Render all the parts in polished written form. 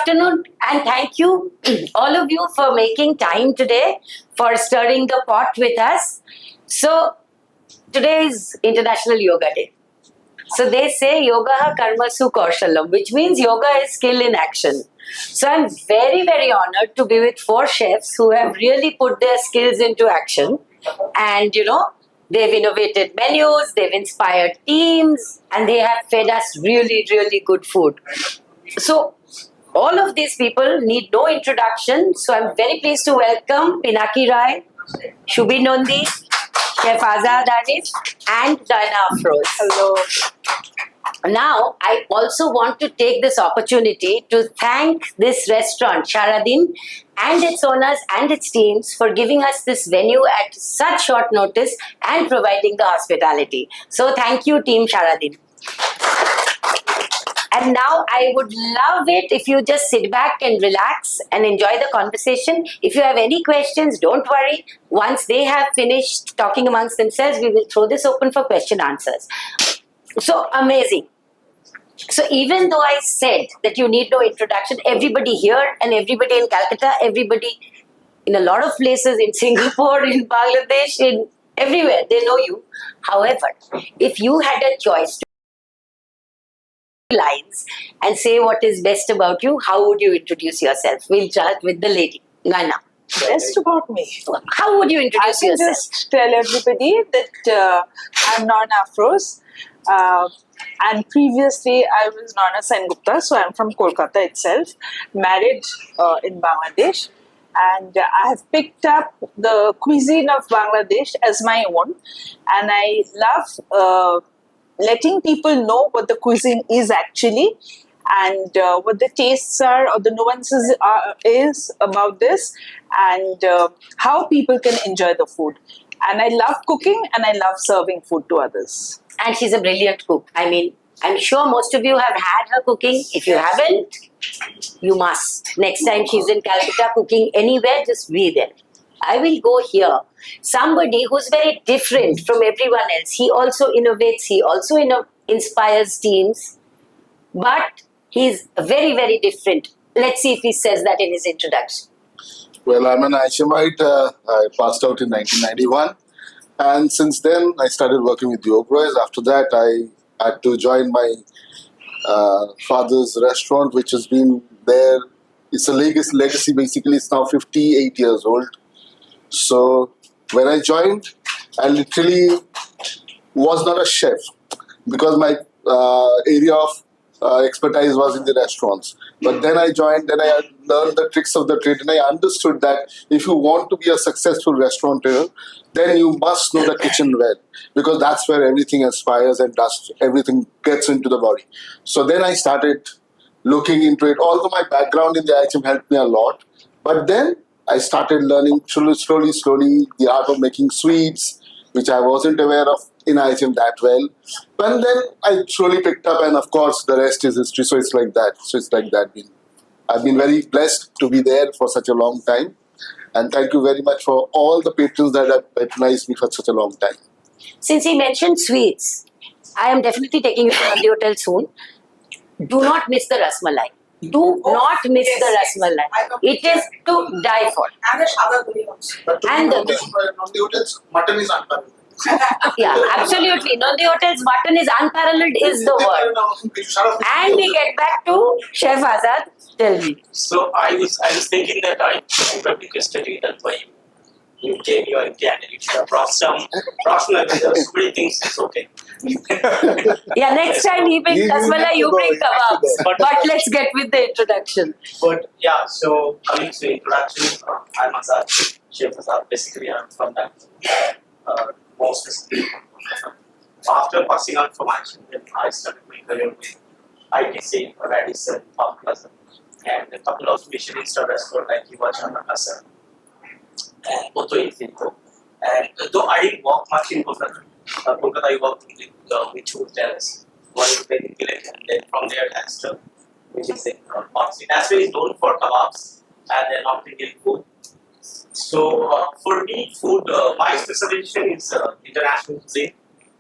afternoon, and thank you all of you for making time today for stirring the pot with us. So today is International Yoga Day. So they say yoga karmasu kaushalam, which means yoga is skill in action. So I'm very, very honored to be with 4 chefs who have really put their skills into action. And they've innovated menus, they've inspired teams, and they have fed us really, really good food. So all of these people need no introduction. So I'm very pleased to welcome Pinaki Ray, Subir Nandy, Chef Azad, Arif, and Nayana Afroz. Hello. Now, I also want to take this opportunity to thank this restaurant, Saradin, and its owners and its teams for giving us this venue at such short notice and providing the hospitality. So thank you, Team Saradin. And now I would love it if you just sit back and relax and enjoy the conversation. If you have any questions, don't worry. Once they have finished talking amongst themselves, we will throw this open for question answers. So amazing. So even though I said that you need no introduction, everybody here and everybody in Calcutta, everybody in a lot of places, in Singapore, in Bangladesh, in everywhere, they know you. However, if you had a choice to lines and say what is best about you, how would you introduce yourself? We'll start with the lady, Nayana. Best about me. How would you introduce yourself? I can just tell everybody that I'm Nayana Afroz. And previously I was Nayana Sengupta, so I'm from Kolkata itself, married in Bangladesh. And I have picked up the cuisine of Bangladesh as my own. And I love letting people know what the cuisine is actually, and what the tastes are or the nuances is about this, and how people can enjoy the food. And I love cooking and I love serving food to others. And she's a brilliant cook. I mean, I'm sure most of you have had her cooking. If you haven't, you must. Next time she's in Calcutta cooking anywhere, just be there. I will go here. Somebody who's very different from everyone else. He also innovates. He also inspires teams. But he's very, very different. Let's see if he says that in his introduction. Well, I'm an Aishemite. I passed out in 1991. And since then, I started working with Yogros. After that, I had to join my father's restaurant, which has been there. It's a legacy basically. It's now 58 years old. So when I joined, I literally was not a chef because my area of expertise was in the restaurants. But then I joined and I learned the tricks of the trade, and I understood that if you want to be a successful restaurateur, then you must know the kitchen well, because that's where everything aspires and everything gets into the body. So then I started looking into it. Although my background in the IHM helped me a lot, but then I started learning slowly the art of making sweets, which I wasn't aware of in IHM that well. But then I slowly picked up, and of course the rest is history. So it's like that. I've been very blessed to be there for such a long time. And thank you very much for all the patrons that have patronized me for such a long time. Since he mentioned sweets, I am definitely taking you to Nandy Hotel soon. Do not miss the rasmalai. Do not miss the rasmalai. It is to die for. And the Shah also. And Nandy Hotel's mutton is unparalleled. Yeah, absolutely. Nandy Hotel's mutton is unparalleled is the word. And we get back to Chef Azad. Tell me. So I was thinking that I probably yesterday that by you came here in Canada, you should have brought some so many things. It's okay. Yeah, next time he brings rasmalai, you bring kebabs. But let's get with the introduction. But yeah, so coming to introduction, I'm Azad, Chef Azad. Basically, I'm from that. Most specifically, after passing out from action, then I started my career with ITC, Radisson, Park Plaza, and a couple of Michelin star restaurants like Iwachana Plaza and Poto Infinito. And though I didn't work much in Kolkata, I worked with 2 hotels, one in Village, and then from there Astor, which is in Oxford. Astor is known for kebabs and then North Indian food. So for me, food, my specialization is international cuisine.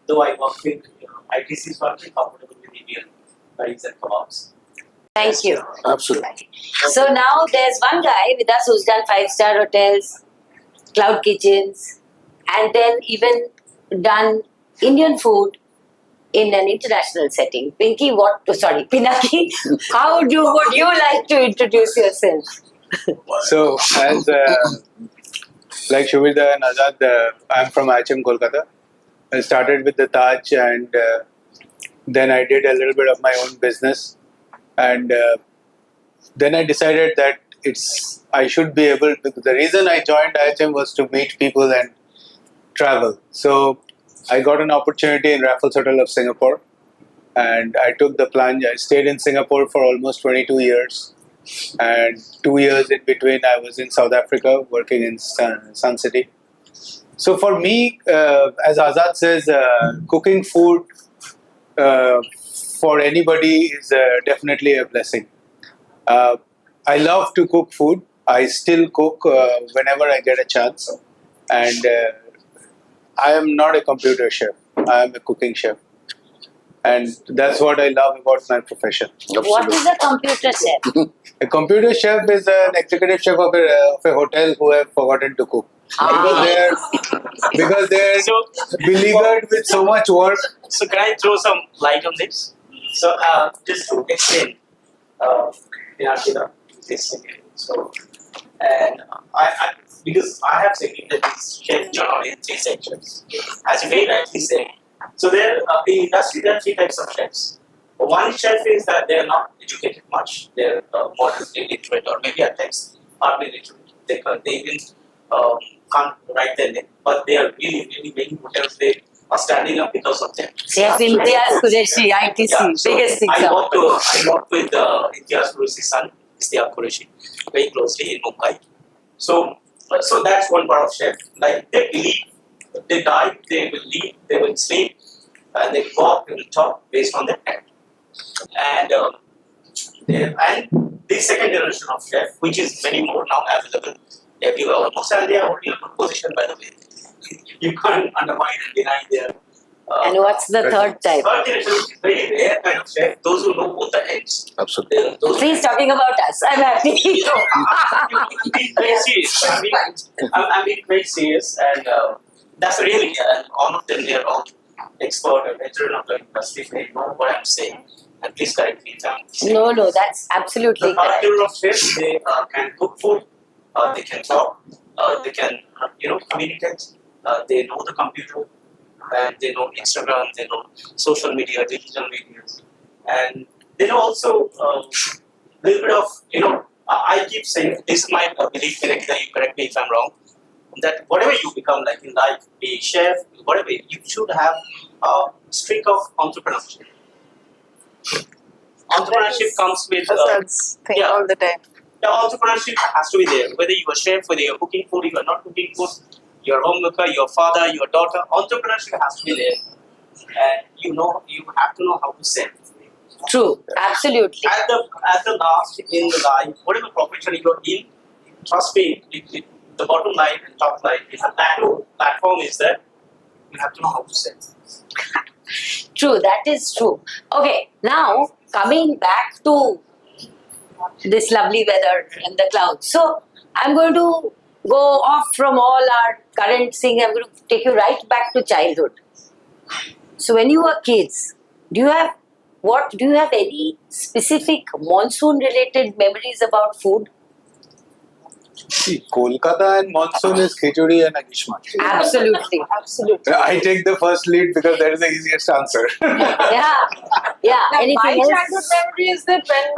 Though I work with ITC, so I'm very comfortable with Indian curries and kebabs. Thank you. Absolutely. So now there's one guy with us who's done 5-star hotels, cloud kitchens, and then even done Indian food in an international setting. Pinky, Pinaki, would you like to introduce yourself? So, as like Subir and Azad, I'm from IHM Kolkata. I started with the Taj, and then I did a little bit of my own business, and then I decided that I should be able. Because the reason I joined IHM was to meet people and travel. So I got an opportunity in Raffles Hotel of Singapore, and I took the plunge. I stayed in Singapore for almost 22 years. And 2 years in between, I was in South Africa working in Sun City. So for me, as Azad says, cooking food for anybody is definitely a blessing. I love to cook food. I still cook whenever I get a chance. And I am not a computer chef. I am a cooking chef. And that's what I love about my profession. What is a computer chef? A computer chef is an executive chef of a hotel who have forgotten to cook. Because they're beleaguered with so much work. So can I throw some light on this? So just to explain, this again. So, and I because I have segregated this chef journal in 3 sections, as you very rightly said. So there, in the industry, there are 3 types of chefs. One chef is that they are not educated much. They are moderately literate, or maybe at times hardly literate. They even can't write their name, but they are really many hotels. They are standing up because of them. Chef Imtiaz Qureshi, ITC, biggest example. I work with Imtiaz Qureshi's son, Imtiaz Qureshi, very closely in Mumbai. So that's one part of chef. Like they believe, they die, they will leave, they will sleep, and they walk, they will talk based on their head. And the second generation of chef, which is many more now available everywhere almost, and they are already in a good position, by the way. You can't undermine and deny their. And what's the third type? Third generation is very rare kind of chef. Those who know both the ends. Absolutely. Please talking about us. I'm happy. I'm being very serious. I'm being very serious, and that's really, and all of them, they are all expert and veteran of the industry. They know what I'm saying. And please correct me if I'm saying. No, that's absolutely The correct. character of chefs, they can cook food, they can talk, they can communicate, they know the computer, and they know Instagram, they know social media, digital media, and they know also a little bit of I keep saying, this is my belief, Pinaki, that you correct me if I'm wrong, that whatever you become like in life, be a chef, whatever, you should have a streak of entrepreneurship. Entrepreneurship comes with thing all the time. the entrepreneurship has to be there. Whether you are chef, whether you are cooking food, you are not cooking food, your homemaker, your father, your daughter, entrepreneurship has to be there. And you have to know how to sell. True, absolutely. At the last in the life, whatever profession you are in, trust me, the bottom line and top line is the platform is there. You have to know how to sell. True, that is true. Okay, now coming back to this lovely weather and the clouds. So I'm going to go off from all our current thing. I'm going to take you right back to childhood. So when you were kids, do you have any specific monsoon related memories about food? See, Kolkata and monsoon is khichdi and agishmat. Absolutely. Absolutely. I take the first lead because that is the easiest answer. Yeah. Now, Anything my else? childhood memory is that when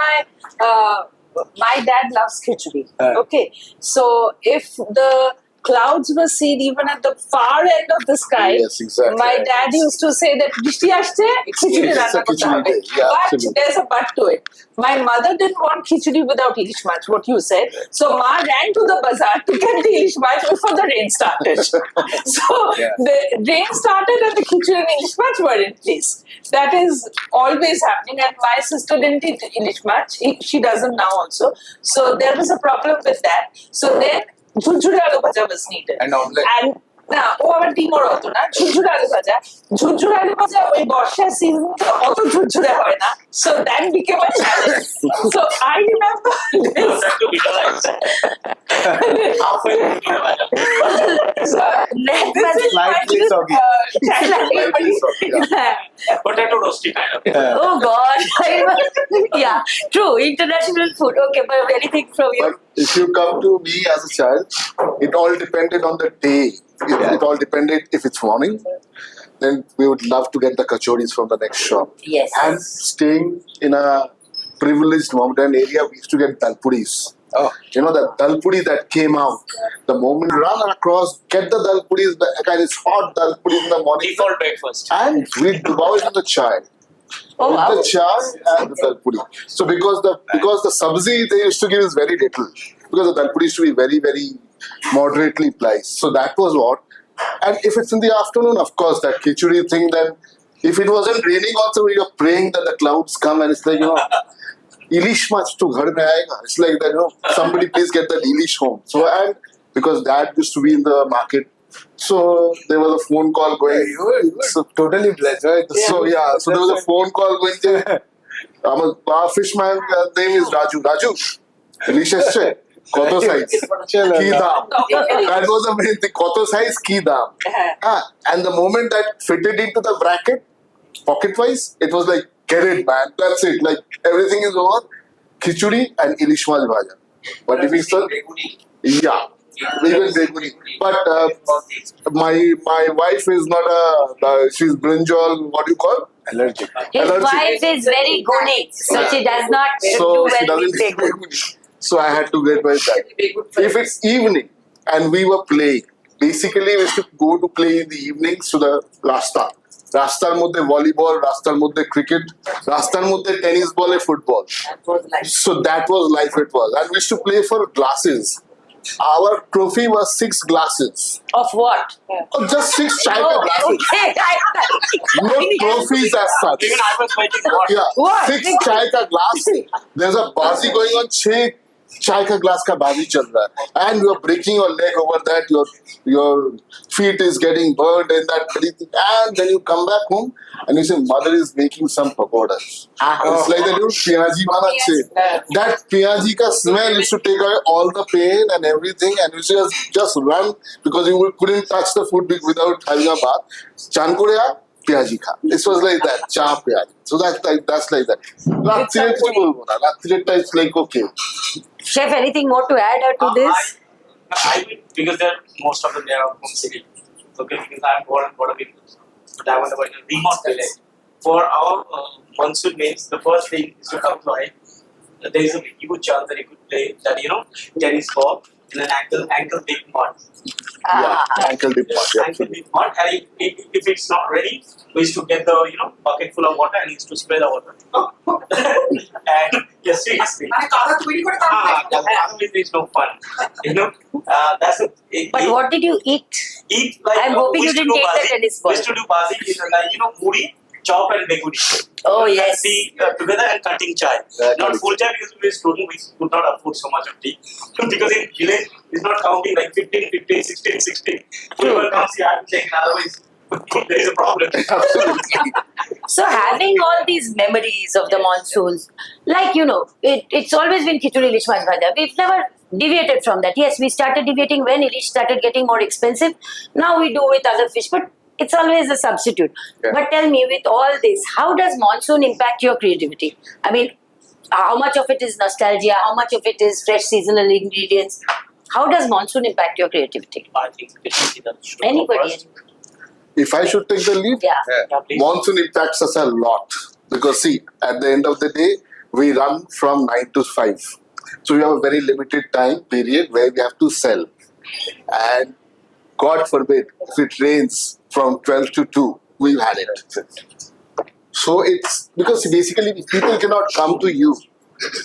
my dad loves khichdi. Okay, so if the clouds were seen even at the far end of the sky, Yes, exactly. my dad used to say that "Bishti ashte, khichdi It's a ranna korte khichdi hobe." day. Yeah, But absolutely. there's a but to it. My mother didn't want khichdi without ilish mach, what you said. So Ma ran to the bazaar to get the ilish mach before the rain started. So the rain started and the khichdi and ilish mach were in place. That is always happening, and my sister didn't eat ilish mach. She doesn't now also. So there was a problem with that. So then jhujhuri aloo bhaja was needed. And omelette. And না ও আবার ডিমোর হতো না ঝুরঝুরে আলু ভাজা ওই বর্ষার season অত ঝুরঝুরে হয় না so that became a challenge so I remember That to be like halfway That was Slightly soggy. Slightly soggy, potato roasty kind of. Oh God. Yeah, true. International food. Okay, but anything from you? But if you come to me as a child, it all depended on the day. It all depended if it's morning, then we would love to get the kachoris from the next shop. Yes. And staying in a privileged modern area, we used to get dalpuris. Oh. You know, the dalpuri that came out, the moment you run across, get the dalpuris, the kind of hot dalpuris in the morning. Default breakfast. And we devour it with the chai. Oh, With wow. the chai and the dalpuri. So because the sabzi they used to give is very little. Because the dalpuri used to be very, very moderately priced. So that was what. And if it's in the afternoon, of course, that khichdi thing, then if it wasn't raining also, we were praying that the clouds come and it's like, you know, Ilish mach to ghar mein aayega. It's like that, you know, somebody please get that Ilish home. So, and because dad used to be in the market, so there was a phone call going. You were totally blessed, right? So there was a phone call going there. Our fishman name is Raju. Raju, Delicious check. Koto size. Chalo. Ki dam. That was the main thing. Koto size, ki dam. And the moment that fitted into the bracket, pocket wise, it was like, get it, man. That's it. Like everything is over. Khichdi and ilish mach bhaja. But if we still, yeah. Even beguni. But my wife is not she's brinjal, what do you call? Allergic. His allergic. wife is very gonic, so she does not do So she well doesn't with eat beguni. beguni. So I had to get my that. If it's evening and we were playing, basically we used to go to play in the evenings to the rasta. রাস্তার মধ্যে volleyball, রাস্তার মধ্যে cricket, রাস্তার মধ্যে tennis বলে football. So that was life it was. And we used to play for glasses. Our trophy was 6 glasses. Of what? Oh, just 6 chai ka glasses. Okay. No trophies as such. Even I was waiting what? Yeah, What? 6 chai ka glass. There's a bazi going on. 6 chai ka glass ka bazi chal raha hai. And you're breaking your leg over that. Your feet is getting burned and that. And then you come back home and you say, mother is making some pakodas. It's like that, piyaji banache. That piyaji ka smell used to take away all the pain and everything, and you just run because you couldn't touch the food without having a bath. Chan kore aa, piyaji kha. This was like that, cha piyaji. So that's like that. Ratire kichu bolbo na. Ratire it's like okay. Chef, anything more to add to this? I will, because most of them they are from city. Okay, because I'm born in Border Village, but I was in a remote village. For our monsoon meals, the first thing is to come to it. There is a huge chance that you could play that tennis ball in an ankle deep mud. Yeah, ankle dip pot. Yeah. Ankle deep mud, and if it's not ready, we used to get the bucket full of water and used to spray the water. And yes, seriously. Otherwise, there's no fun. That's a. But what did you eat? Eat like I'm hoping we you used to didn't do take the bazi. tennis We ball. used to do bazi, like muri, chop and beguni. Oh, yes. See together and cutting chai. Not full chai because we were student, we could not afford so much of tea. Because in village, it's not counting like 15, 15, 16, 16. Whoever comes here, I'm saying otherwise there is a problem. So having all these memories of the monsoons, like it's always been khichdi ilish mach bhaja. We've never deviated from that. Yes, we started deviating when ilish started getting more expensive. Now we do with other fish, but it's always a substitute. Yeah. But tell me, with all this, how does monsoon impact your creativity? I mean, how much of it is nostalgia? How much of it is fresh seasonal ingredients? How does monsoon impact your creativity? I think it should be the Anybody? If I should take the lead, Yeah. Yeah, please. monsoon impacts us a lot. Because see, at the end of the day, we run from 9 to 5. So we have a very limited time period where we have to sell. And God forbid, if it rains from 12 to 2, we've had it. So it's because basically people cannot come to you.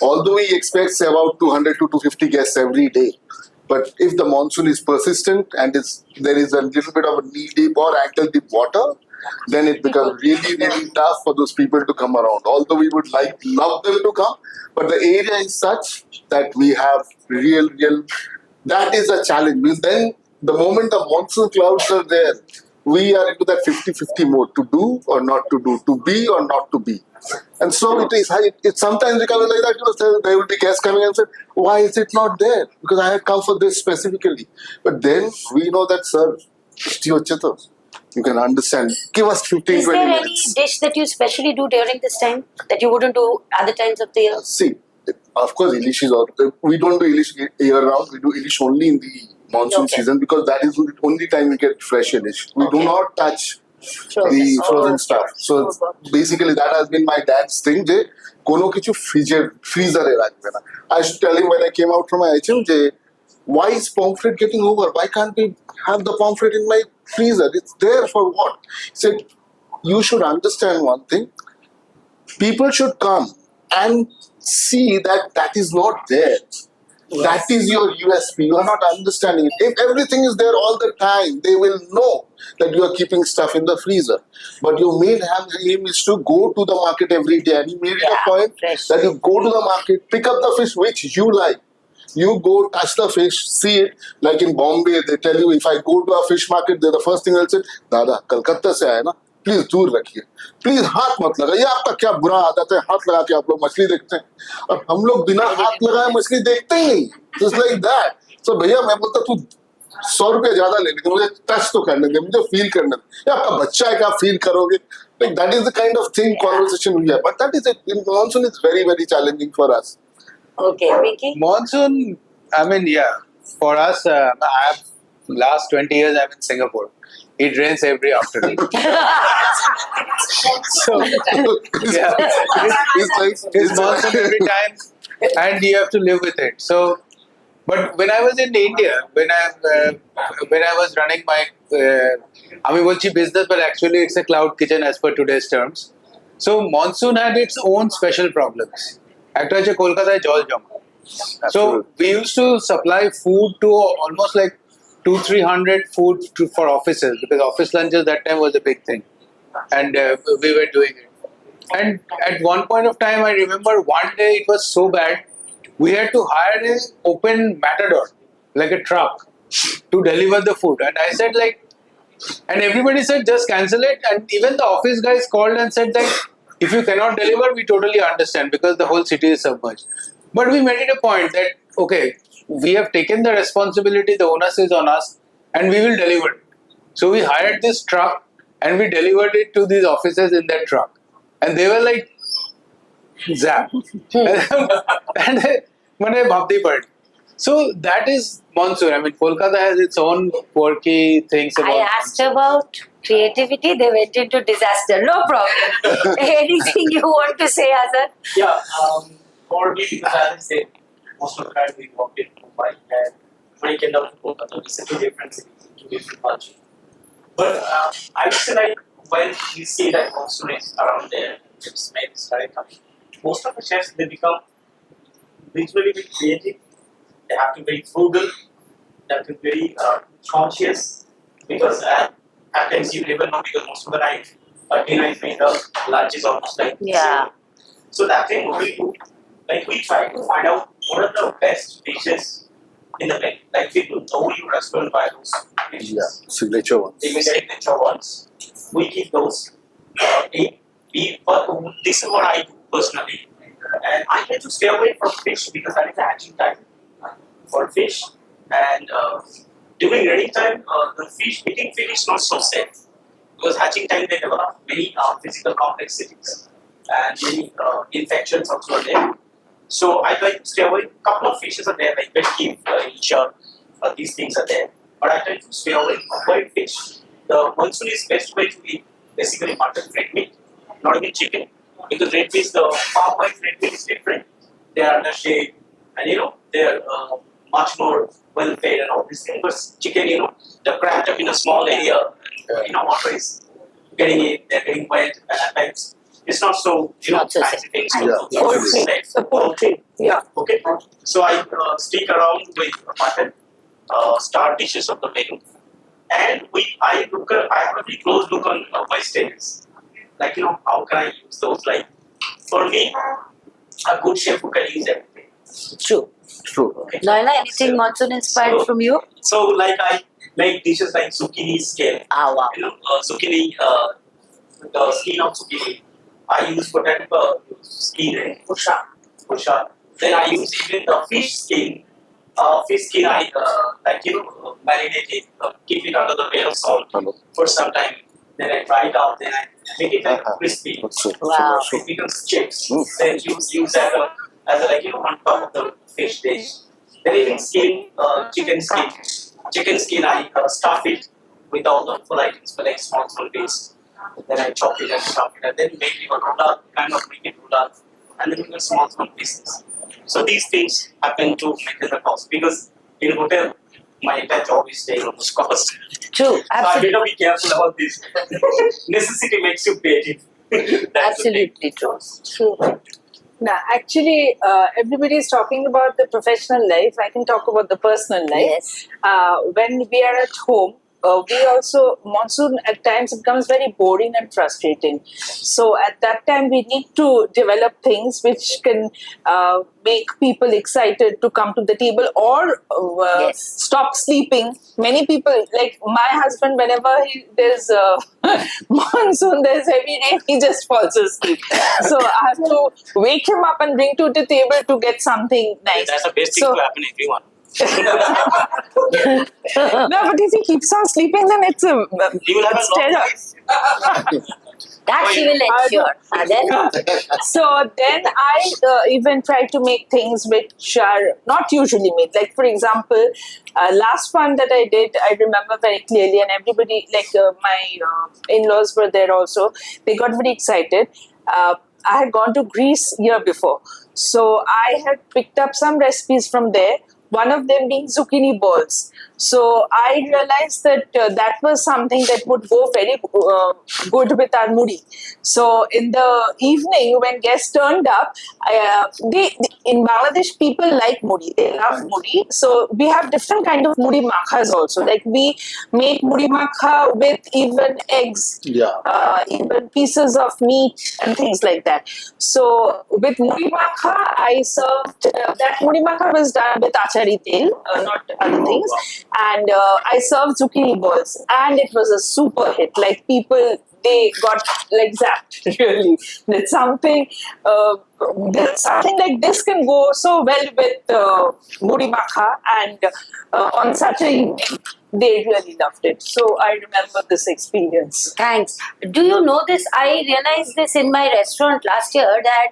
Although we expect say about 200 to 250 guests every day. But if the monsoon is persistent and there is a little bit of a knee deep or ankle deep water, then it becomes really, really tough for those people to come around. Although we would love them to come, but the area is such that we have real, that is a challenge. Then the moment the monsoon clouds are there, we are into that 50-50 mode, to do or not to do, to be or not to be. And so it sometimes becomes like that, there will be guests coming and say, why is it not there? Because I had come for this specifically. But then we know that, sir, you can understand. Give us 15-20 Is there minutes. any dish that you specially do during this time that you wouldn't do other times of the year? See, of course, Ilish is all. We don't do Ilish year round. We do Ilish only in the monsoon Okay. season, because that is the only time we get fresh Ilish. We do Okay. not touch Frozen. the frozen Oh, stuff. So Oh, basically, that has been my dad's thing. Je, kono kichu freezer e rakhbe na. I should tell him when I came out from my HM, je, why is pomfret getting over? Why can't we have the pomfret in my freezer? It's there for what? He said, you should understand one thing. People should come and see that that is not there. That is your USP. You are not understanding it. If everything is there all the time, they will know that you are keeping stuff in the freezer. But your main aim is to go to the market every day. And he made it a point fresh. that you go to the market, pick up the fish which you like. You go touch the fish, see it. Like in Bombay, they tell you, if I go to a fish market, they're the first thing they'll say, Dada, Kolkata se aaya na, please दूर रखिए, please हाथ मत लगाइए. आपका क्या बुरा आदत है, हाथ लगा के आप लोग मछली देखते हैं, और हम लोग बिना हाथ लगाए मछली देखते ही नहीं. Just like that. सो भैया मैं बोलता तू 100 रुपये ज्यादा ले लेकिन मुझे टच तो करने दे, मुझे फील करने दे. आपका बच्चा है, क्या फील करोगे? Like that is the kind of thing conversation we have. But that is it. In monsoon, it's very, very challenging for us. Okay, Vicky? Monsoon, I mean, yeah, for us, last 20 years I'm in Singapore. It rains every afternoon. So, yeah, it's monsoon every time, and you have to live with it. So, but when I was in India, when I was running my, Amibolchi business, but actually it's a cloud kitchen as per today's terms. So monsoon had its own special problems. Actually, Kolkata jol jama. So we used to supply food to almost like 200-300 food for offices, because office lunches that time was a big thing, and we were doing it. And at one point of time, I remember one day it was so bad, we had to hire an open matador, like a truck, to deliver the food. And I said and everybody said just cancel it. And even the office guys called and said that if you cannot deliver, we totally understand, because the whole city is submerged. But we made it a point that, okay, we have taken the responsibility, the onus is on us, and we will deliver it. So we hired this truck and we delivered it to these offices in that truck. And they were like, zap. And they bird. So that is monsoon. I mean, Kolkata has its own quirky things about I asked about creativity, they went into disaster. No problem. Anything you want to say, Azad? Yeah, for me, because as I said, most of the time we worked in Mumbai, and when you came down to Kolkata, it's a two different cities, two different cultures. But I would say, like, when we see that monsoon is around there, it's made started coming, most of the chefs, they become visually very creative. They have to be very frugal, they have to be very conscious, because at times you never know, because most of the time dinner is made of lunch is almost like Yeah. so that thing we do, like we try to find out what are the best dishes in the menu. Like we do know your restaurant by those dishes. Yeah, signature ones. They may signature ones. We keep those. But this is what I do personally. And I try to stay away from fish because that is the hatching time for fish. And during ready time, eating fish is not so safe. Because hatching time they develop many physical complexities and many infections also are there. So I try to stay away. A couple of fishes are there, like Pinaki Ray, these things are there. But I try to stay away from white fish. The monsoon is best way to eat basically mutton, red meat, not even chicken. Because red meat, the farm white red meat is different. They are under shade, and they are much more well fed and all these things. But chicken, they're cramped up in a small area. Water is getting in, they're getting wet, and at times it's not so, Not so fancy things. Yeah. Poultry. Yeah. Okay. So I stick around with mutton, star dishes of the menu, and I have a very close look on vegetables. Like how can I use those? Like for me, a good chef who can use everything. True. True. Okay. Nayana, anything monsoon inspired from you? So like I like dishes like zucchini scale. Ah, wow. Zucchini, the skin of zucchini. I use potato skin. Pusha. Then I use even the fish skin. Fish skin I marinate it, keep it under the bed of salt for some time. Then I fry it out. Then I make it like crispy. Wow. It becomes chips. Then use that as on top of the fish dish. Then even skin, chicken skin I stuff it with all the full items, but like small bits. Then I chop it and stuff it, and then make it a rolla, kind of make it rolla, and then make small pieces. So these things happen to maintain the cost because in hotel my entire job is staying almost cost. True, So I absolutely. better be careful about this. Necessity makes you pay it. That's the thing. Absolutely true. True. Now, actually, everybody is talking about the professional life. I can talk about the personal life. Yes. When we are at home, we also, monsoon at times becomes very boring and frustrating. So at that time, we need to develop things which can make people excited to come to the table or Yes. stop sleeping. Many people, like my husband, whenever there's monsoon, there's heavy rain, he just falls asleep. So I have to wake him up and bring to the table to get something nice. That's the best thing So- to happen everyone. No, but if he keeps on sleeping, then it's a You will have it's a long terror. life. That she will ensure. And then, So then I even try to make things which are not usually made. Like for example, last one that I did, I remember very clearly, and everybody, like my in-laws were there also. They got very excited. I had gone to Greece year before, so I had picked up some recipes from there. One of them being zucchini balls. So I realized that that was something that would go very good with our muri. So in the evening when guests turned up, they in Bangladesh people like muri. They love muri. So we have different kind of muri makhas also. Like we make muri makha with even eggs, even pieces of meat and things like that. So with muri makha, I served that muri makha was done with achari tel, not other things. And I served zucchini balls, and it was a super hit. Like people, they got like zapped. Really, that something like this can go so well with muri makha, and on such a evening, they really loved it. So I remember this experience. thanks. Do you know this? I realized this in my restaurant last year that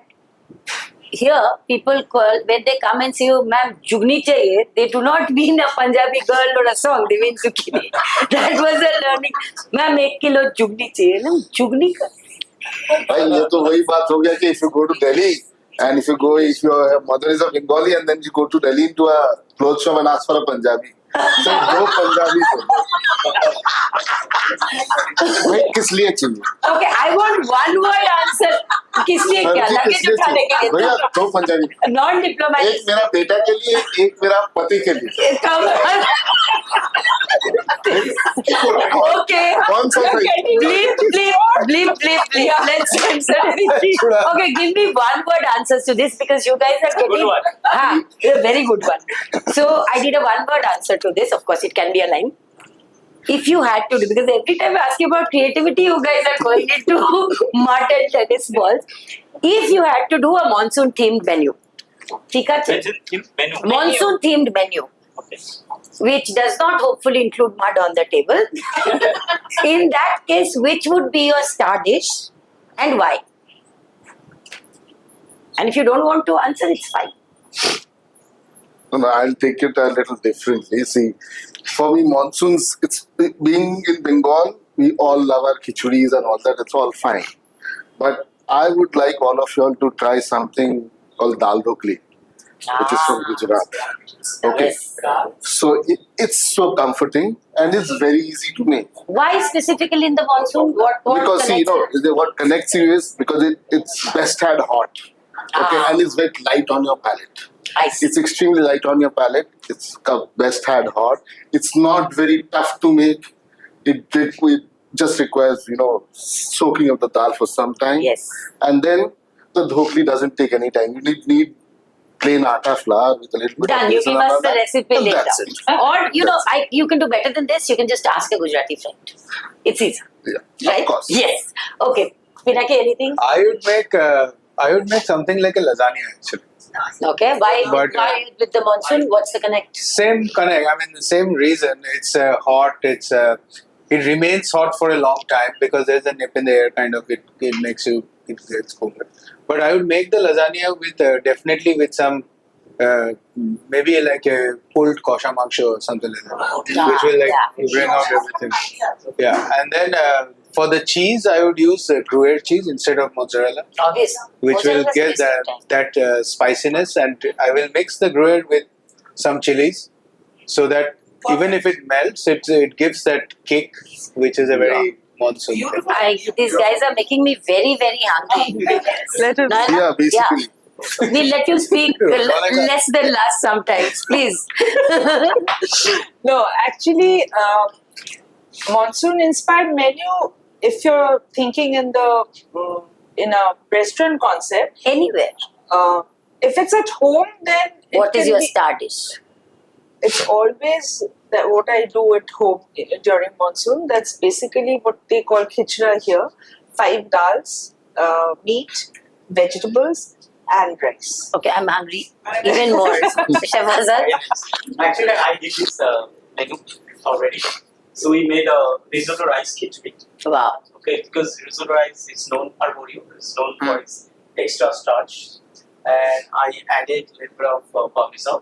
here people call, when they come and say, oh, ma'am, jugni chahiye, they do not mean a Punjabi girl or a song, they mean zucchini. That was a learning. Ma'am, 1 kilo jugni chahiye. No, jugni ka. भाई ये तो वही बात हो गया कि if you go to Delhi and if your mother is a Bengali and then you go to Delhi into a clothes shop and ask for a Punjabi. So दो पंजाबी भाई किस लिए चाहिए? Okay, I want one word answer. किस लिए क्या? Luggage उठाने के लिए. भैया दो पंजाबी, Non-diplomatic. एक मेरा बेटा के लिए, एक मेरा पति के लिए. Come on. Okay. कौन सा सही? Bleep. Let's censor anything. Okay, give me one word answers to this because you guys are getting Good one. a very good one. So I did a one word answer to this. Of course, it can be a line. If you had to do, because every time I ask you about creativity, you guys are going into mud and tennis balls. If you had to do a monsoon themed menu, Menu. monsoon themed menu, Okay. which does not hopefully include mud on the table. In that case, which would be your star dish and why? And if you don't want to answer, it's fine. No, I'll take it a little differently. See, for me, monsoons, it's being in Bengal, we all love our khichuris and all that, it's all fine. But I would like all of you all to try something called dal dhokli, which is from Gujarat. Okay. Yes. So it's so comforting and it's very easy to make. Why specifically in the monsoon? What Because see, connects it? what connects you is because it's best had hot. Okay, and it's very light on your palate. I see. It's extremely light on your palate. It's best had hot. It's not very tough to make. It just requires, soaking of the dal for some time. Yes. And then the dhokli doesn't take any time. You need plain atta flour with a little bit Done. of You besan give us the and recipe and later. that's it. Or, you can do better than this. You can just ask a Gujarati friend. It's easy. Yeah, Right? of course. Yes. Okay. Pinaki, anything? I would make something like a lasagna actually. Okay. Why But, with the monsoon? What's the connect? Same connect. I mean, the same reason. It's hot. It remains hot for a long time because there's a nip in the air. Kind of it makes you it gets colder. But I would make the lasagna with definitely with some maybe like a pulled kosher mangsho or something like that, which will bring out everything. Yeah, and then for the cheese, I would use Gruyere cheese instead of mozzarella, Obvious. which will Mozzarella get is that spiciness, and I will mix the Gruyere with some chilies, so that even if it melts, it gives that kick, which is a very monsoon thing. These guys are making me very, very hungry. Let it. Nayana? Yeah, basically. Yeah. We'll let you speak less than last sometimes, please. No, actually, monsoon-inspired menu. If you're thinking in a restaurant concept, Anywhere. if it's at home, then What is can your be- star dish? It's always that what I do at home during monsoon. That's basically what they call khichda here. 5 dals, meat, vegetables, and rice. Okay, I'm hungry. Even more. Chef Azad? Actually, I did this menu already. So we made a risotto rice khichdi. Wow. Okay, because risotto rice is known, arborio is known for its extra starch, and I added a little bit of parmesan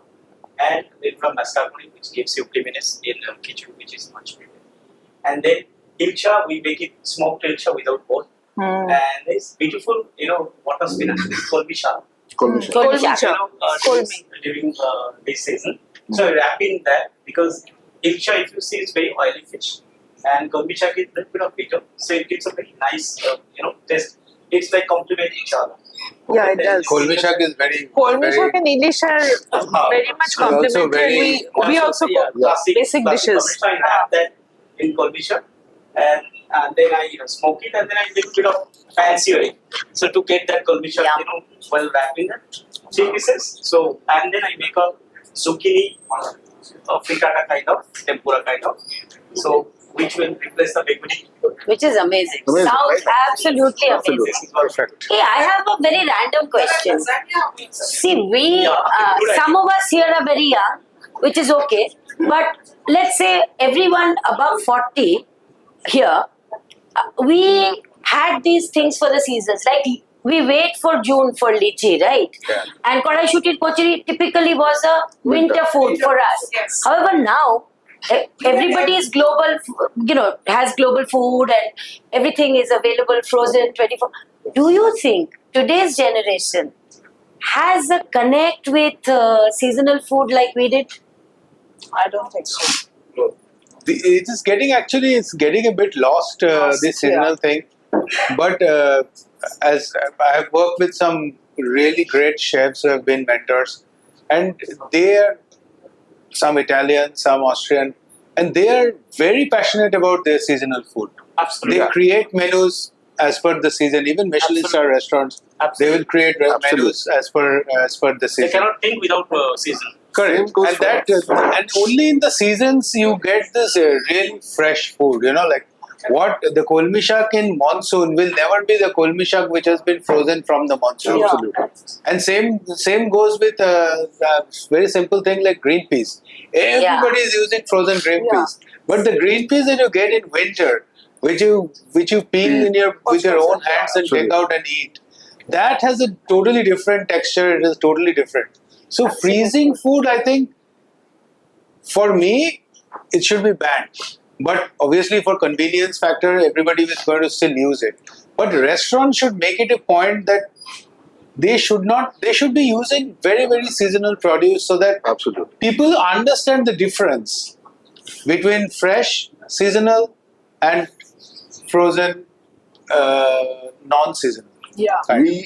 and a little bit of mascarpone, which gives you creaminess in khichdi, which is much better. And then ilcha, we make it smoked ilcha without bone, and it's beautiful. Water spinach is kolbi Shah. Kolmi. Kolmi. During this season. So I wrap in that because ilcha, if you see, it's very oily fish, and kolbi Shah gives a little bit of bitter, so it gives a very nice, taste. It's like complement each other. Yeah, it does. Kolmi shak is very Kolmi shak and English are very much So also complementary. We also cook basic dishes. So I wrap that in kolbi Shah, and then I smoke it, and then I little bit of fanciering. So to get that kolbi Shah, while wrapping it, 3 pieces. So and then I make a zucchini, frittata kind of, tempura kind of. So which will replace the begudi. Which is amazing. Amazing, Sounds right? absolutely amazing. This is perfect. Hey, I have a very random question. See, some of us here are very young, which is okay. But let's say everyone above 40 here, we had these things for the seasons. Like we wait for June for lychee, right? Yeah. And Kodai Shuti Kochiri typically was a winter food for us. Yes. However, now everybody is global, has global food and everything is available frozen 24. Do you think today's generation has a connect with seasonal food like we did? I don't think so. It's getting a bit lost, this seasonal thing. But as I have worked with some really great chefs who have been mentors, and they are some Italian, some Austrian, and they are very passionate about their seasonal food. Absolutely. They create menus as per the season. Even Michelin star restaurants, they will create menus as per the They season. cannot think without season. Correct, Same goes and for that us. and only in the seasons you get this really fresh food. Like what the kolmi shak in monsoon will never be the kolmi shak which has been frozen from the monsoon. Yeah. Absolutely. And same goes with a very simple thing like green peas. Everybody is using frozen green Yeah. peas, but the green peas that you get in winter, which you peel with your own hands and take out and eat, that has a totally different texture. It is totally different. So freezing food, I think, for me, it should be banned. But obviously, for convenience factor, everybody is going to still use it. But restaurants should make it a point that they should be using very, very seasonal produce so that Absolutely. people understand the difference between fresh, seasonal, and frozen, non-seasonal. Yeah.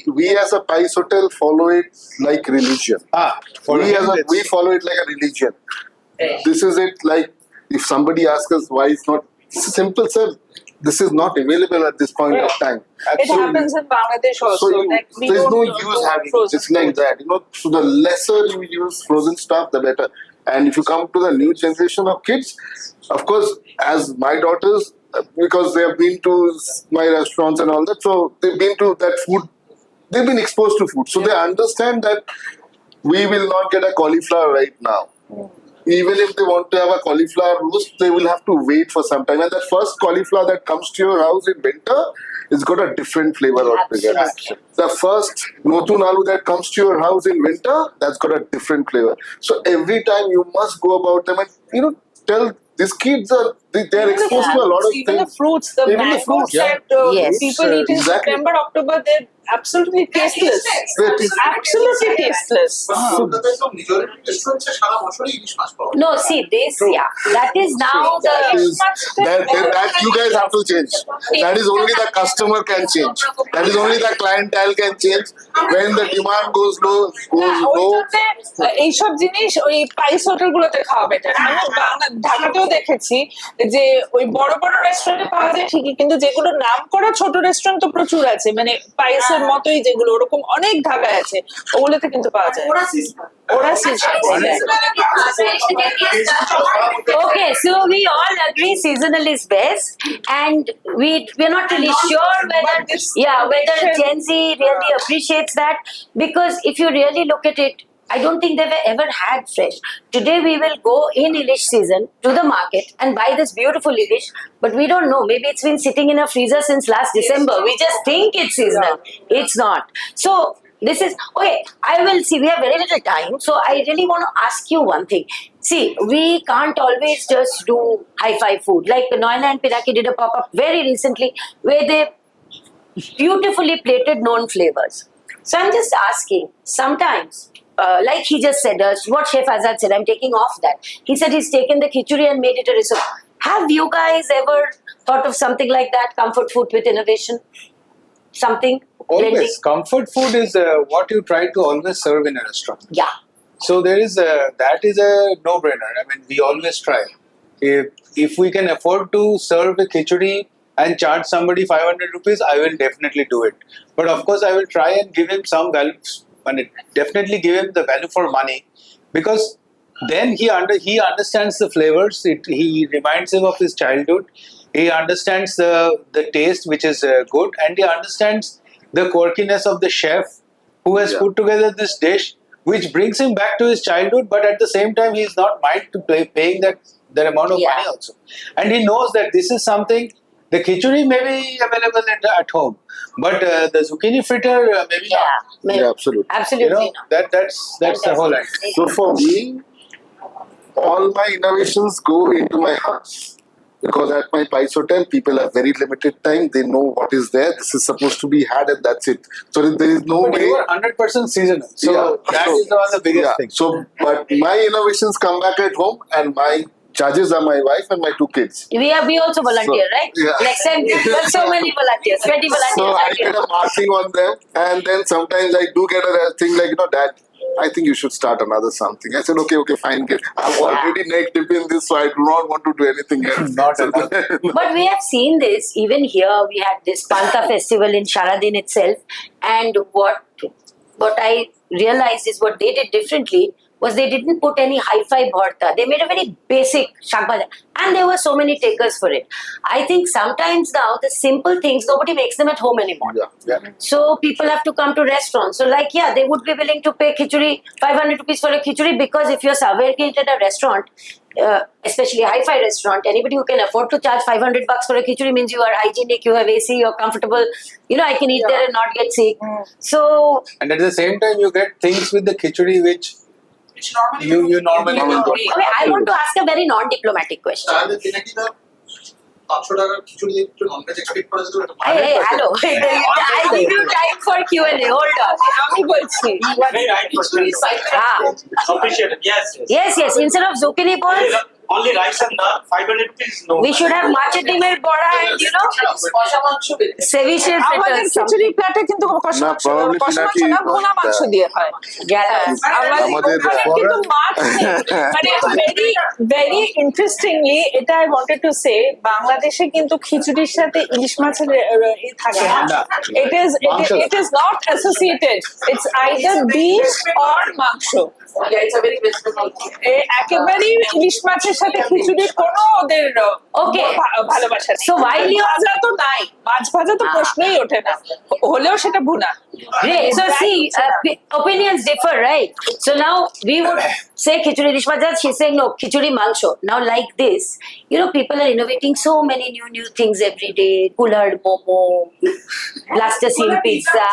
We as a Pice Hotel follow it like religion. We follow it like a religion. This is it. Like if somebody asks us why it's not simple, sir. this is not available at this point of time. It happens in Bangladesh also. So Like, we there's don't no do use having frozen just like food. that. So the lesser you use frozen stuff, the better. And if you come to the new generation of kids, of course, as my daughters, because they have been to my restaurants and all that, so they've been to that food. They've been exposed to food, so they understand that we will not get a cauliflower right now. Even if they want to have a cauliflower roast, they will have to wait for some time. And the first cauliflower that comes to your house in winter, it's got a different flavor altogether. Absolutely. The first notun aloo that comes to your house in winter, that's got a different flavor. So every time you must go about them and tell these kids they're exposed to a lot of even things. the fruits, the Even the mangoes fruits, that Yes. people eat in Exactly. September, October, they're absolutely tasteless. They're tasteless. Absolutely tasteless. কলকাতায় তো majority restaurants এ সারা বছরই ইলিশ মাছ পাওয়া যায়। No, see this, that is now That you guys have to change. That is only the customer can change. That is only the clientele can change. When the demand goes low, এইসব জিনিস ওই পাইস hotel গুলোতে খাওয়া better. আমি ঢাকাতেও দেখেছি যে ওই বড় বড় রেস্টুরেন্টে পাওয়া যায় ঠিকই, কিন্তু যেগুলো নাম করা ছোট রেস্টুরেন্ট তো প্রচুর আছে, মানে পাইসের মতোই যেগুলো ওরকম অনেক ঢাকায় আছে, ওগুলোতে কিন্তু পাওয়া যায়। ওরা Okay, so we all agree seasonal is best, and we're not really sure whether Gen Z really appreciates that, because if you really look at it, I don't think they've ever had fresh. Today we will go in Ilish season to the market and buy this beautiful Ilish, but we don't know. Maybe it's been sitting in a freezer since last December. We just think it's seasonal. It's not. So this is okay. I will see. We have very little time, so I really want to ask you one thing. See, we can't always just do hi-fi food. Like Nayana and Pinaki did a pop-up very recently where they beautifully plated known flavors. So I'm just asking. Sometimes, like he just said, what Chef Azad said, I'm taking off that. He said he's taken the khichuri and made it a risotto. Have you guys ever thought of something like that? Comfort food with innovation? Something? blending? Always. Comfort food is what you try to always serve in a restaurant. Yeah. So that is a no-brainer. I mean, we always try. If we can afford to serve a khichdi and charge somebody 500 rupees, I will definitely do it. But of course, I will try and give him some value, and definitely give him the value for money, because then he understands the flavors. He reminds him of his childhood. He understands the taste, which is good, and he understands the quirkiness of the chef who has put together this dish, which brings him back to his childhood, but at the same time, he is not mind to paying that amount of money also. And he knows that this is something, the khichdi may be available at home, but the zucchini fritter maybe not. Yeah, absolutely. Absolutely not. That's the whole idea. So for me, all my innovations go into my house. Because at my Pice Hotel, people have very limited time. They know what is there. This is supposed to be had, and that's it. So there is no But way. you are 100% seasonal. So that is one of the biggest things. So, but my innovations come back at home, and my judges are my wife and my 2 kids. We also volunteer, So, right? yeah. Next time, there's so many volunteers, 20 volunteers. So I get a marking on them, and then sometimes I do get a thing like, Dad, I think you should start another something. I said, okay, fine. I'm already neck deep in this, so I do not want to do anything else. Not at all. But we have seen this even here. We had this Panta festival in Saradin itself, and what I realized is what they did differently was they didn't put any hi-fi bharta. They made a very basic shak bhaja, and there were so many takers for it. I think sometimes now the simple things, nobody makes them at home anymore. Yeah. So people have to come to restaurants. So they would be willing to pay khichdi 500 rupees for a khichdi, because if you're serving it at a restaurant, especially a hi-fi restaurant, anybody who can afford to charge 500 bucks for a khichdi means you are hygienic, you have AC, you're comfortable. I can eat there and not get sick. So And at the same time, you get things with the khichdi which you normally will not. okay, I want to ask a very non-diplomatic question. তাহলে Pinaki দা 500 টাকার খিচুড়ি দিয়ে একটু non veg expect করা যেত না? Hey, hello. I give you time for Q&A. Hold on. আমি বলছি Very right question. Ah. Appreciate it. Yes. Yes. Instead of zucchini balls, only rice and dal, 500 rupees. No. We should have mache dimer bora and ceviche আমাদের fritters. খিচুড়ি প্লেটে কিন্তু কষা না, মাংস probably কষা মাংস না Pinaki, ভুনা মাংস দিয়ে হয় আমাদের ওখানে কিন্তু মাছ নেই। মানে ভেরি ইন্টারেস্টিংলি এটা আই ওয়ান্টেড টু সে বাংলাদেশে কিন্তু খিচুড়ির সাথে ইলিশ মাছের থাকে না। It is not associated. It's either beef or মাংস। একেবারেই ইলিশ মাছের সাথে খিচুড়ির কোনো ওদের Okay. ভালোবাসা নেই। So while you- ভাজা তো নাই, মাছ ভাজা তো প্রশ্নই ওঠে না, হলেও সেটা ভুনা। Great. So see, opinions differ, right? So now we would say khichuri dish majad. She's saying no, khichuri mangsho. Now like this, people are innovating so many new things every day. Kulhad momo, plasticine pizza.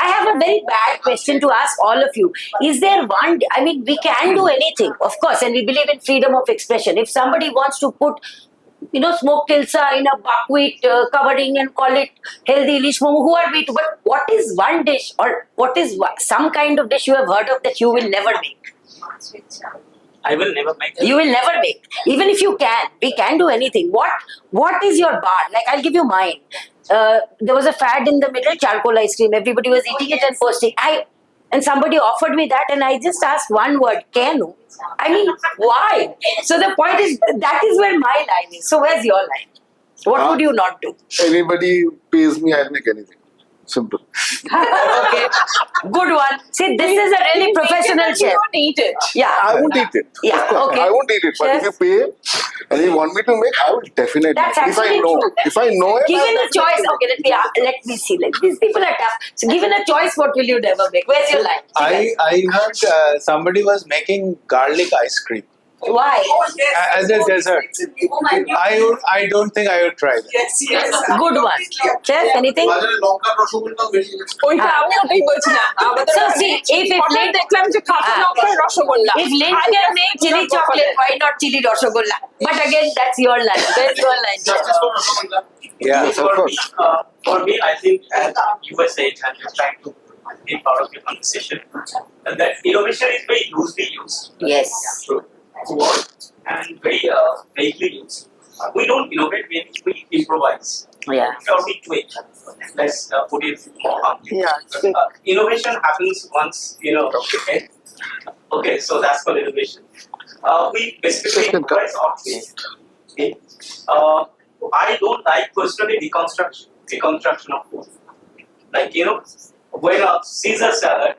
I have a very bad question to ask all of you. Is there one? I mean, we can do anything, of course, and we believe in freedom of expression. If somebody wants to put smoked tilsa in a buckwheat covering and call it healthy ilish momo. Who are we to? But what is one dish or what is some kind of dish you have heard of that you will never make? I will never make it. You will never make. Even if you can, we can do anything. What is your bar? Like, I'll give you mine. There was a fad in the middle, charcoal ice cream. Everybody was eating it and posting. And somebody offered me that, and I just asked one word, Kenu. I mean, why? So the point is, that is where my line is. So where's your line? What would you not do? Anybody pays me, I'll make anything. Simple. Okay, good one. See, this is a really professional chef. You don't eat it. Yeah, I won't eat it. Yeah, okay. I won't eat it. But Chef? if you pay and you want me to make, I will definitely. That's make. If I actually know, true. if I know it, Given I'll a choice, okay, let me see. Like, these people are tough. So, given a choice, what will you never make? Where's your line? I heard somebody was making garlic ice cream Why? as a dessert. I don't think I would try that. Good one. Chef, anything? ওইটা আমি ওটাই বলছি না। আমাদের So, see, if হোটেলে দেখলাম যে কাঁচা লঙ্কার rasgulla. If Lynn can make chili chocolate, why not chili rasgulla? But again, that's your line. Where's your line? Chef? Yeah. For me, I think as you were saying, I'm just trying to be part of your conversation, that innovation is very loosely used. Yes. Word and very vaguely used. We don't innovate, we improvise. Yeah. Or we tweak. Let's put it more humbly. Yeah. Innovation happens once, okay. Okay, so that's for innovation. We basically improvise or tweak. Okay. I don't like personally deconstruction of food. Like, when a Caesar salad,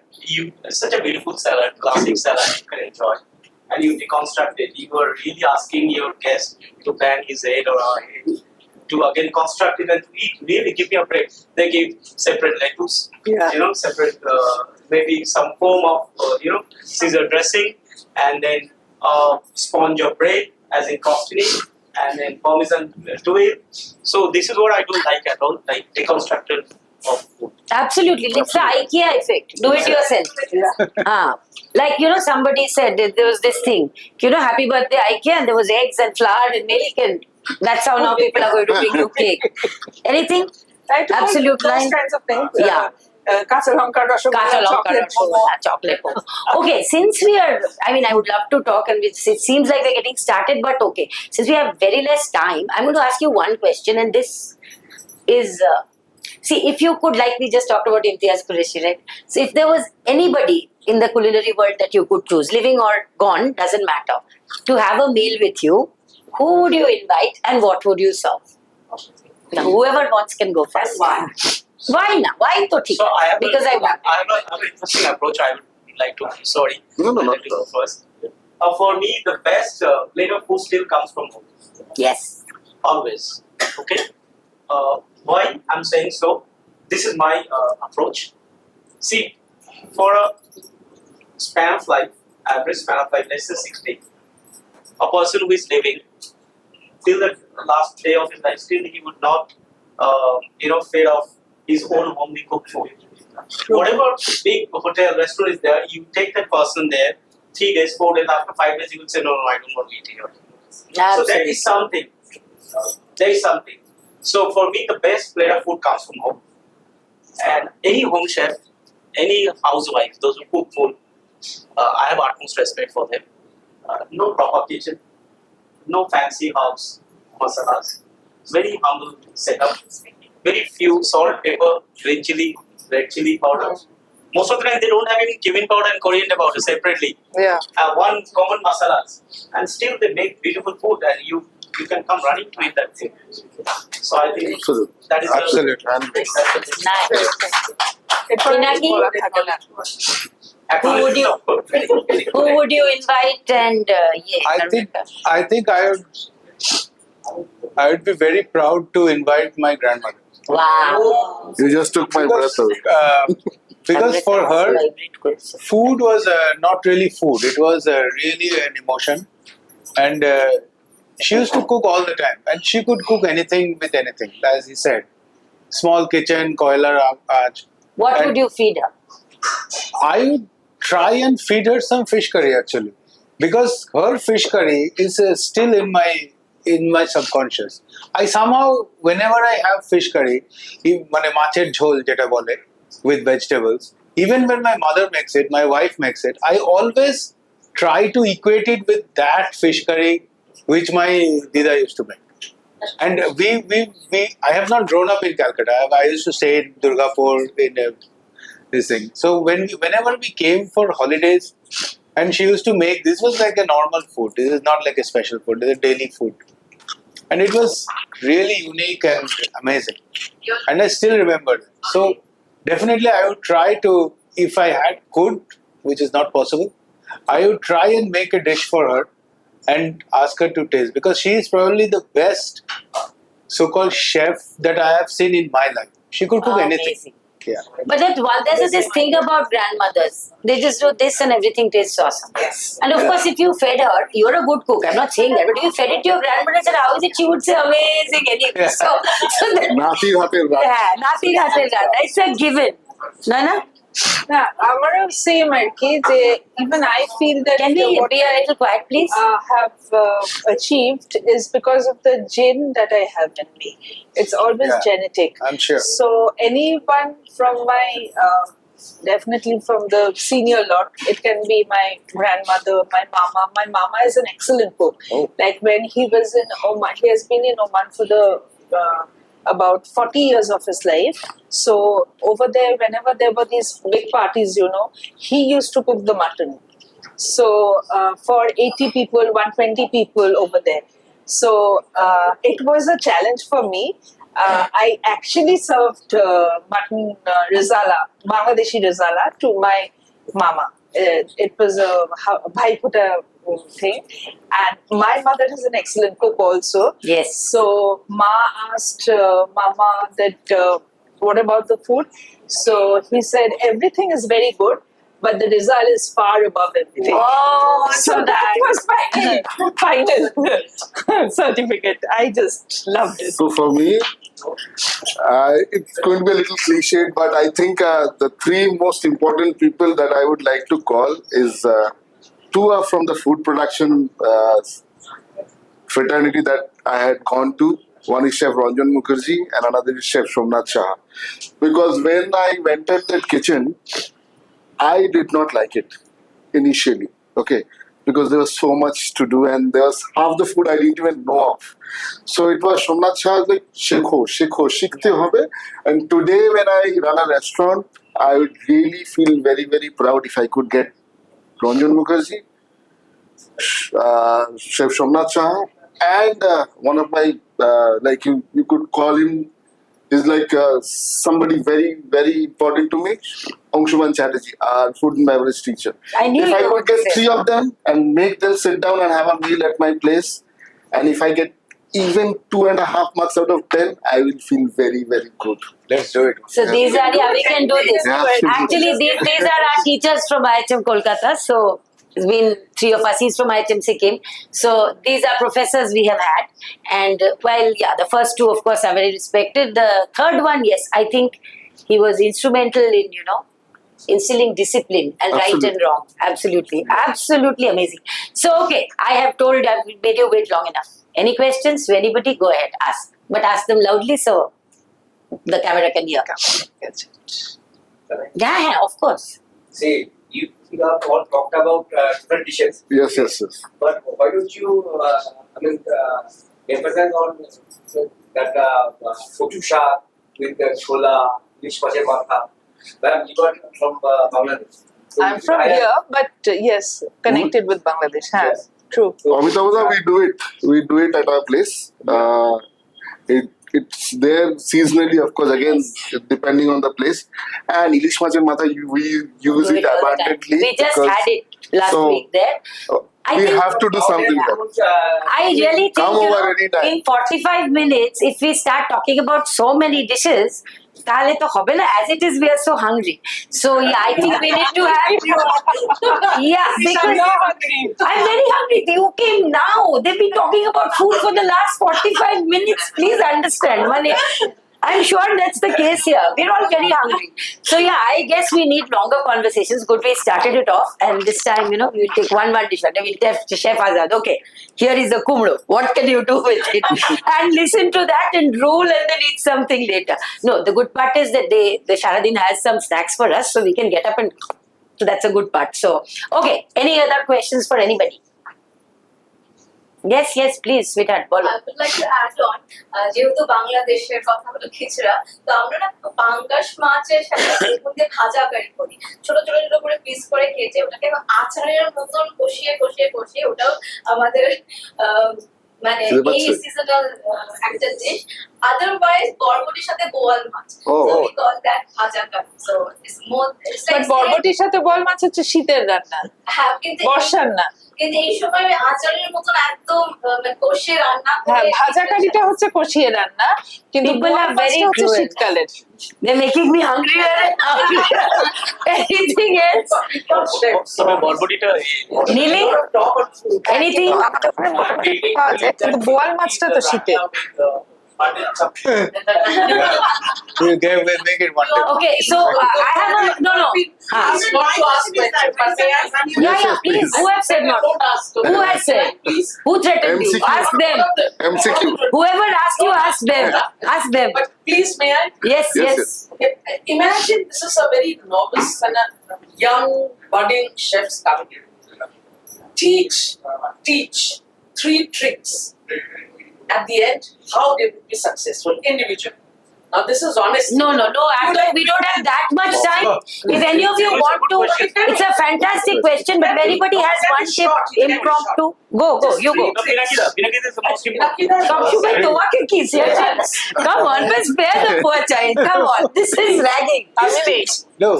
such a beautiful salad, classic salad you can enjoy. And you deconstruct it, you are really asking your guest to bang his head or her head to again construct it and to eat. Really give me a break. They give separate lettuce, separate maybe some form of Caesar dressing, and then sponge of bread as in crostini, and then parmesan to it. So this is what I don't like at all, like deconstructed of food. Absolutely. It's the IKEA effect. Do it yourself. Like, somebody said that there was this thing, happy birthday IKEA, and there was eggs and flour and milk, and that's how now people are going to bring you cake. Anything? Absolute Those line? kinds of things. Yeah. কাঁচা লঙ্কার rasgulla, chocolate momo. Okay, since we are, I would love to talk, and it seems like we're getting started, but okay. Since we have very less time, I'm going to ask you one question, and this is... see, if you could, like we just talked about Imtiaz Qureshi, right? So if there was anybody in the culinary world that you could choose, living or gone, doesn't matter, to have a meal with you, who would you invite and what would you serve? Now, whoever wants can go first. Why not? Why to take? So I have Because I want. I have an interesting approach. I would like to. Sorry. No, I not have to go first. For me, the best plate of food still comes from home. Yes. Always. Okay. Why I'm saying so? This is my approach. See, for a span of life, average span of life, let's say 60, a person who is living till the last day of his life, still he would not, fed off his own homely cooked food. Whatever big hotel, restaurant is there, you take that person there, 3 days, 4 days, after 5 days, you will say, no, I don't want to eat here. So there is something. There is something. So for me, the best plate of food comes from home. And any home chef, any housewife, those who cook food, I have utmost respect for them. No proper kitchen, no fancy house masalas. Very humble setup. Very few salt, pepper, green chili, red chili powder. Most of the time they don't have any cumin powder and coriander powder separately. Yeah. One common masalas, and still they make beautiful food, and you can come running to eat that food. So I think Absolutely. that is Absolutely. Nice. Pinaki? Who would you invite and I think I would be very proud to invite my grandmother. Wow. You just took my breath away. Because for her, food was not really food. It was really an emotion. And she used to cook all the time. And she could cook anything with anything, as he said. Small kitchen, koilar, aaj. What And would you feed her? I would try and feed her some fish curry actually. Because her fish curry is still in my subconscious. I somehow, whenever I have fish curry, mane macher jhol jeta bole, with vegetables, even when my mother makes it, my wife makes it, I always try to equate it with that fish curry which my Dida used to make. And I have not grown up in Calcutta. I used to stay in Durgapur in this thing. So whenever we came for holidays, and she used to make, this was like a normal food. This is not like a special food. This is daily food. And it was really unique and amazing. And I still remember it. So definitely I would try to, if I could, which is not possible, I would try and make a dish for her and ask her to taste. Because she is probably the best so-called chef that I have seen in my life. She could cook anything. Amazing. Yeah. But there's this thing about grandmothers. They just do this and everything tastes awesome. Yes. And of course, if you fed her, you're a good cook. I'm not saying that. But if you fed it to your grandmother and said, how is it? She would say, amazing. Anyway. Yeah. So that, Nati hate rat. yeah, nothing has been done. It's a given. Nana, Yeah, I want to say, Marki, even I feel that can we what be a little quiet, please? have achieved is because of the gene that I have in me. It's always Yeah, genetic. I'm sure. So anyone from my, definitely from the senior lot, it can be my grandmother, my mama. My mama is an excellent cook. Oh. Like when he was in Oman, he has been in Oman for the about 40 years of his life. So over there, whenever there were these big parties, he used to cook the mutton. So for 80 people, 120 people over there. So it was a challenge for me. I actually served mutton rizala, Bangladeshi rizala, to my mama. It was a bhai-puta thing. And my mother is an excellent cook also. Yes. So Ma asked Mama that what about the food? So he said everything is very good, but the result is far above everything. Oh, So that was my final certificate. I just loved it. So for me, it's going to be a little cliched, but I think the three most important people that I would like to call is two are from the food production fraternity that I had gone to. One is Chef Ranjan Mukherjee and another is Chef Shah. Because when I entered that kitchen, I did not like it initially. Okay. Because there was so much to do and there was half the food I didn't even know of. So it was Somnath Shah like, shikhte hobe. And today when I run a restaurant, I would really feel very, very proud if I could get Ranjan Mukherjee, Chef Somnath Shah, and one of my, like you could call him, is like somebody very, very important to me, Angshuman Chatterjee, our food and beverage teacher. I knew If you I were could going to get say three of them and make them sit down and have a meal at my place, and if I get even 2.5 marks out of 10, I will feel very, very good. Let's do it. So these are, yeah, we can do this. Yeah, absolutely. Actually, these are our teachers from IHM Kolkata. So it's been three of us. He's from IHM Sikkim. So these are professors we have had. And while, yeah, the first two, of course, are very respected. The third one, yes, I think he was instrumental in, instilling discipline and right Absolutely. and wrong. Absolutely. Absolutely amazing. So, okay, I've made you wait long enough. Any questions to anybody? Go ahead, ask. But ask them loudly so the camera can hear. Yeah, of course. See, you have all talked about different dishes. Yes, yes, yes. But why don't you, emphasize on that Kochu Shah with Chola, Ilish Macher Matha. Ma'am, you are from Bangladesh. So I'm from here, but yes, connected with Bangladesh. Yes. True. Amitabha, we do it at our place. It's there seasonally, of course, again, depending on the place. And Ilish Macher Matha, we use Do it all the time. abundantly. We just because- had it last so, week there. I we think have to do something there. I really think Come over anytime. in 45 minutes, if we start talking about so many dishes, তাহলে তো হবে না. As it is, we are so hungry. So yeah, I think we need to have because I'm very hungry. You came now. They've been talking about food for the last 45 minutes. Please understand. I'm sure that's the case here. We're all very hungry. So yeah, I guess we need longer conversations. Good, we started it off, and this time, we'll take one dish. And we'll tell Chef Azad, okay, here is the kumru. What can you do with it? And listen to that and roll and then eat something later. No, the good part is that the Saradin has some snacks for us, so we can get up and. So that's a good part. So, okay, any other questions for anybody? Yes, please, sweetheart. Bolo. I would like to add on, যেহেতু বাংলাদেশের কথা হলো খিচড়া, তো আমরা না পাঙ্গাস মাছের সাথে বেগুন দিয়ে ভাজা কারি করি, ছোট ছোট ছোট করে পিস করে কেটে ওটাকে আচারের মতন কষিয়ে ওটাও আমাদের মানে এই সিজনাল একটা ডিশ। আদারওয়াইজ বরবটির সাথে বোয়াল মাছ, so we call that ভাজা কারি, so it's বাট বরবটির সাথে বল মাছ হচ্ছে শীতের রান্না, হ্যাঁ কিন্তু বর্ষার না। কিন্তু এই সময় আচারের মতন একদম কষিয়ে রান্না হ্যাঁ, করে ভাজা কারিটা হচ্ছে কষিয়ে রান্না, কিন্তু People বোয়াল are very মাছটা হচ্ছে cruel. শীতকালের। They're making me hungrier and hungrier. Anything else? Neely? Anything? পাওয়া যায়, কিন্তু বোয়াল মাছটা তো শীতে। We'll make it one day. Okay, so I have a no. Yeah, please. Who have said not? Who has said? Who threatened you? MCQ. Ask them. MCQ. Whoever asked you, ask them. Ask them. But please, may I? Yes. Okay, imagine this is a very novice and a young budding chefs coming in. Teach 3 tricks. At the end, how they would be successful individually. Now, this is honest. No. After we don't have that much time. If any of you want to, it's a fantastic question. But if anybody has one tip, impromptu, go. You go. Come on, let's spare the poor child. Come on, this is ragging. No,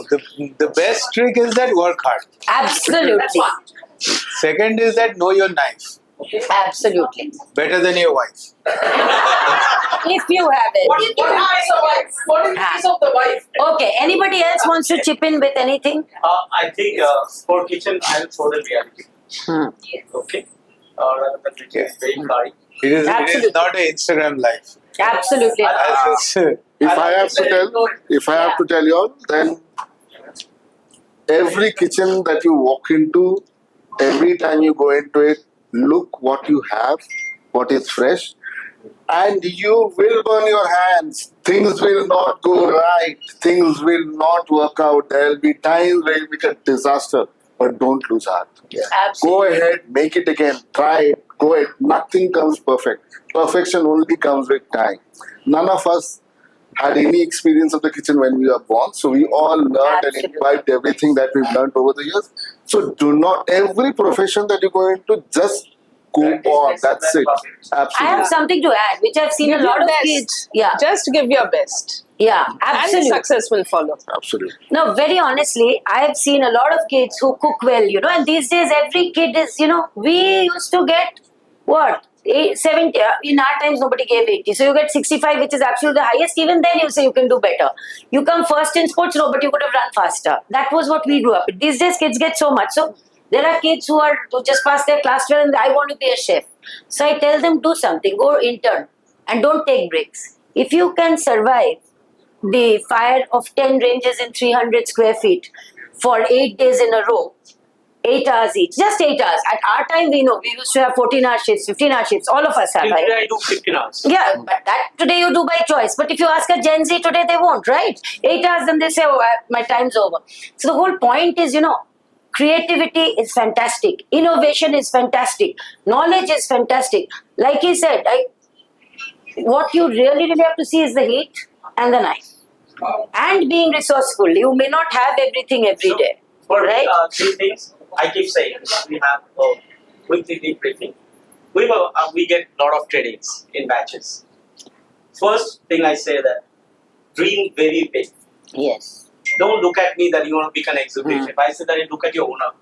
the best trick is that work hard. Absolutely. Second is that know your knife. Absolutely. Better than your wife. If you have it. What is the wife? What is the case of the wife? Okay, anybody else wants to chip in with anything? I think for kitchen, I'll show the reality. Okay. Rather than which is very hard. It is Absolutely. not an Instagram life. Absolutely. If I have to tell you all, then every kitchen that you walk into, every time you go into it, look what you have, what is fresh, and you will burn your hands. Things will not go right. Things will not work out. There will be times where it will be a disaster, but don't lose heart. Absolutely. Go ahead, make it again, try it, go ahead. Nothing comes perfect. Perfection only comes with time. None of us had any experience of the kitchen when we were born, so we all learned and imbibed everything that we've learned over the years. So do not, every profession that you go into, just go on. That's it. Absolutely. I have something to add, which I've seen a lot of kids. Yeah, Just give your best, and absolutely. success will follow. Absolutely. No, very honestly, I have seen a lot of kids who cook well, and these days every kid is, we used to get what? 70, in our times nobody gave 80, so you get 65, which is absolutely the highest. Even then you say you can do better. You come first in sports, no, but you could have run faster. That was what we grew up with. These days kids get so much. So there are kids who just passed their class 12 and I want to be a chef. So I tell them, do something, go intern and don't take breaks. If you can survive the fire of 10 ranges in 300 square feet for 8 days in a row, 8 hours each, just 8 hours. At our time, we know we used to have 14-hour shifts, 15-hour shifts. All of us have. Till Right? today I do 15 hours. Yeah, but that today you do by choice. But if you ask a Gen Z today, they won't, right? 8 hours, then they say, oh, my time's over. So the whole point is, creativity is fantastic, innovation is fantastic, knowledge is fantastic. Like he said, what you really have to see is the heat and the knife. And being resourceful. You may not have everything every day. For right? three things I keep saying, we have weekly debriefing. We get a lot of trainings in batches. First thing I say that dream very big. Yes. Don't look at me that you want to become an executive. I say that you look at your owner.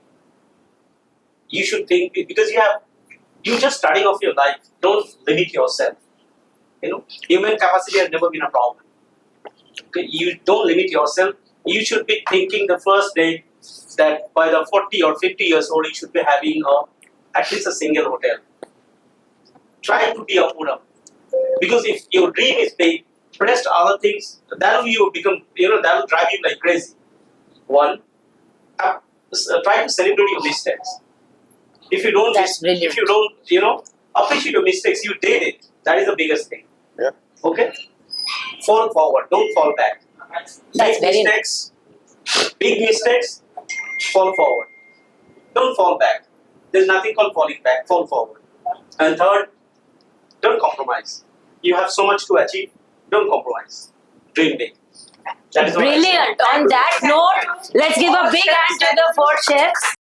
You should think, because you're just starting off your life. Don't limit yourself. Human capacity has never been a problem. Okay? You don't limit yourself. You should be thinking the first day that by the 40 or 50 years old, you should be having at least a single hotel. Try to be a owner. Because if your dream is big, rest other things, that will become, that will drive you like crazy. One, try to celebrate your mistakes. If you don't, appreciate your mistakes, you did it. That is the biggest thing. Yeah. Okay? Fall forward, don't fall back. That's Make mistakes, big mistakes, fall forward. Don't fall back. There's nothing called falling back, fall forward. And third, don't compromise. You have so much to achieve, don't compromise. Dream big. That is what I say. Brilliant. On that note, let's give a big hand to the 4 chefs.